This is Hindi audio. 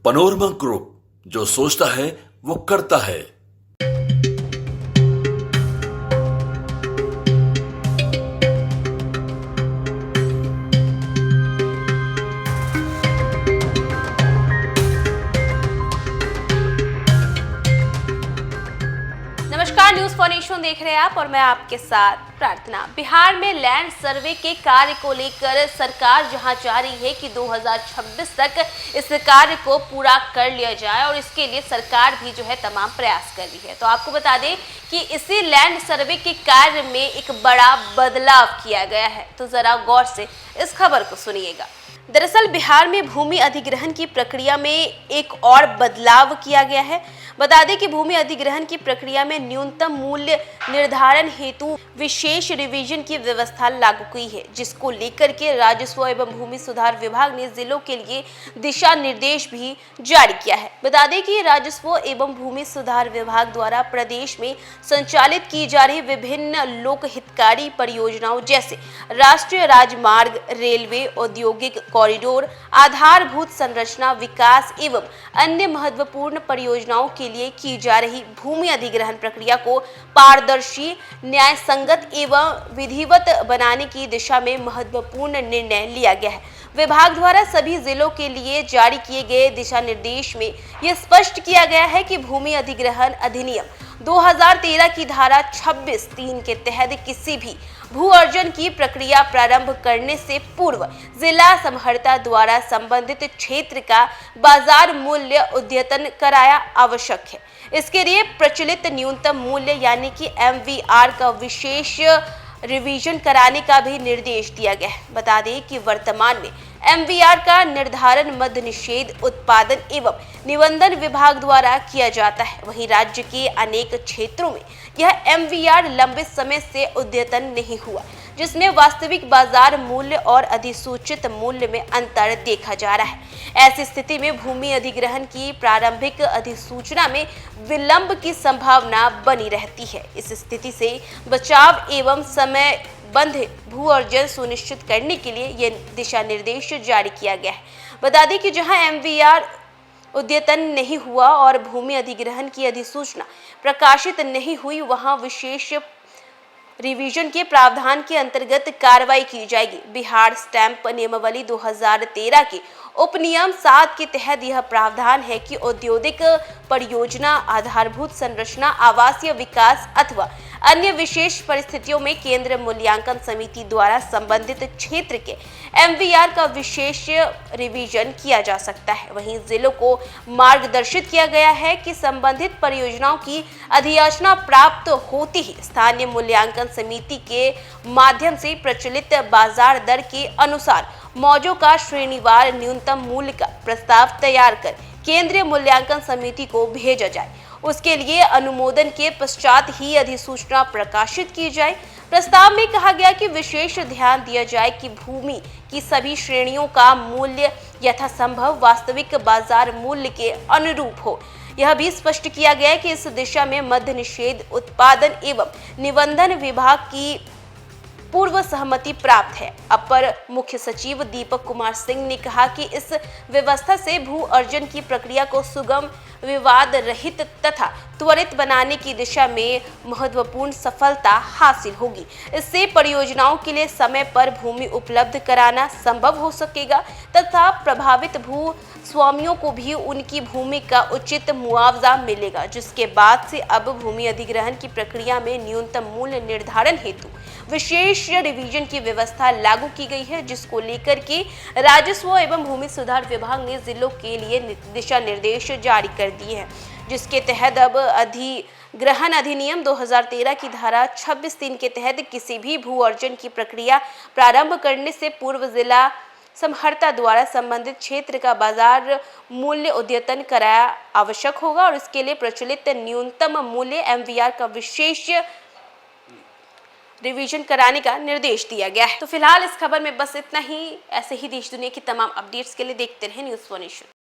पनोरमा ग्रुप, जो सोचता है वो करता है। नमस्कार, न्यूज फॉर नेशन देख रहे हैं आप और मैं आपके साथ प्रार्थना। बिहार में लैंड सर्वे के कार्य को लेकर सरकार जहां चाह रही है कि 2026 तक इस कार्य को पूरा कर लिया जाए और इसके लिए सरकार भी जो है तमाम प्रयास कर रही है। तो आपको बता दें कि इसी लैंड सर्वे के कार्य में एक बड़ा बदलाव किया गया है, तो जरा गौर से इस खबर को सुनिएगा। दरअसल बिहार में भूमि अधिग्रहण की प्रक्रिया में एक और बदलाव किया गया है। बता दें कि भूमि अधिग्रहण की प्रक्रिया में न्यूनतम मूल्य निर्धारण हेतु विशेष रिवीजन की व्यवस्था लागू की है, जिसको लेकर के राजस्व एवं भूमि सुधार विभाग ने जिलों के लिए दिशा निर्देश भी जारी किया है। बता दें कि राजस्व एवं भूमि सुधार विभाग द्वारा प्रदेश में संचालित की जा रही विभिन्न लोक हितकारी परियोजनाओं जैसे राष्ट्रीय राजमार्ग, रेलवे, औद्योगिक कॉरिडोर, आधारभूत संरचना विकास एवं अन्य महत्वपूर्ण परियोजनाओं के लिए की जा रही भूमि अधिग्रहण प्रक्रिया को पारदर्शी, न्याय संगत एवं विधिवत बनाने की दिशा में महत्वपूर्ण निर्णय लिया गया है। विभाग द्वारा सभी जिलों के लिए जारी किए गए दिशा निर्देश में यह स्पष्ट किया गया है कि भूमि अधिग्रहण अधिनियम 2013 की धारा 26(3) के तहत किसी भी भू अर्जन की प्रक्रिया प्रारंभ करने से पूर्व जिला समहर्ता द्वारा संबंधित क्षेत्र का बाजार मूल्य अद्यतन कराया आवश्यक है। इसके लिए प्रचलित न्यूनतम मूल्य यानी कि MVR का विशेष रिवीजन कराने का भी निर्देश दिया गया है। बता दें कि वर्तमान में MVR का निर्धारण मद्य निषेध, उत्पादन एवं निबंधन विभाग द्वारा किया जाता है। वहीं राज्य के अनेक क्षेत्रों में यह MVR लंबे समय से अद्यतन नहीं हुआ, जिसमें वास्तविक बाजार मूल्य और अधिसूचित मूल्य में अंतर देखा जा रहा है। ऐसी स्थिति में भूमि अधिग्रहण की प्रारंभिक अधिसूचना में विलंब की संभावना बनी रहती है। इस स्थिति से बचाव एवं समयबद्ध भू अर्जन सुनिश्चित करने के लिए यह दिशा निर्देश जारी किया गया है। बता दें कि जहां MVR अद्यतन नहीं हुआ और भूमि अधिग्रहण की अधिसूचना प्रकाशित नहीं हुई, वहां विशेष रिवीजन के प्रावधान के अंतर्गत कार्रवाई की जाएगी। बिहार स्टैंप नियमावली 2013 के उपनियम 7 के तहत यह प्रावधान है कि औद्योगिक परियोजना, आधारभूत संरचना, आवासीय विकास अथवा अन्य विशेष परिस्थितियों में केंद्र मूल्यांकन समिति द्वारा संबंधित क्षेत्र के MVR का विशेष रिवीजन किया जा सकता है। वहीं जिलों को मार्गदर्शित किया गया है कि संबंधित परियोजनाओं की अधियाचना प्राप्त होती ही स्थानीय मूल्यांकन समिति के माध्यम से प्रचलित बाजार दर के अनुसार मौजों का श्रेणीवार न्यूनतम मूल्य का प्रस्ताव तैयार कर केंद्रीय मूल्यांकन समिति को भेजा जाए। उसके लिए अनुमोदन के पश्चात ही अधिसूचना प्रकाशित की जाए। प्रस्ताव में कहा गया कि विशेष ध्यान दिया जाए कि भूमि की सभी श्रेणियों का मूल्य यथासंभव वास्तविक बाजार मूल्य के अनुरूप हो। यह भी स्पष्ट किया गया है कि इस दिशा में मद्य निषेध, उत्पादन एवं निबंधन विभाग की पूर्व सहमति प्राप्त है। अपर मुख्य सचिव दीपक कुमार सिंह ने कहा कि इस व्यवस्था से भू अर्जन की प्रक्रिया को सुगम, विवाद रहित तथा त्वरित बनाने की दिशा में महत्वपूर्ण सफलता हासिल होगी। इससे परियोजनाओं के लिए समय पर भूमि उपलब्ध कराना संभव हो सकेगा तथा प्रभावित भू स्वामियों को भी उनकी भूमि का उचित मुआवजा मिलेगा, जिसके बाद से अब भूमि अधिग्रहण की प्रक्रिया में न्यूनतम मूल्य निर्धारण हेतु विशेष रिवीजन की व्यवस्था लागू की गई है, जिसको लेकर के राजस्व एवं भूमि सुधार विभाग ने जिलों के लिए दिशा निर्देश जारी कर दिए हैं, जिसके तहत अब अधिग्रहण अधिनियम 2013 की धारा 26(3) के तहत किसी भी भू अर्जन की प्रक्रिया प्रारंभ करने से पूर्व जिला समहर्ता द्वारा संबंधित क्षेत्र का बाजार मूल्य अद्यतन कराया आवश्यक होगा और इसके लिए प्रचलित न्यूनतम मूल्य MVR का विशेष रिवीजन कराने का निर्देश दिया गया है। तो फिलहाल इस खबर में बस इतना ही। ऐसे ही देश दुनिया की तमाम अपडेट्स के लिए देखते रहें न्यूज़ फॉर नेशन।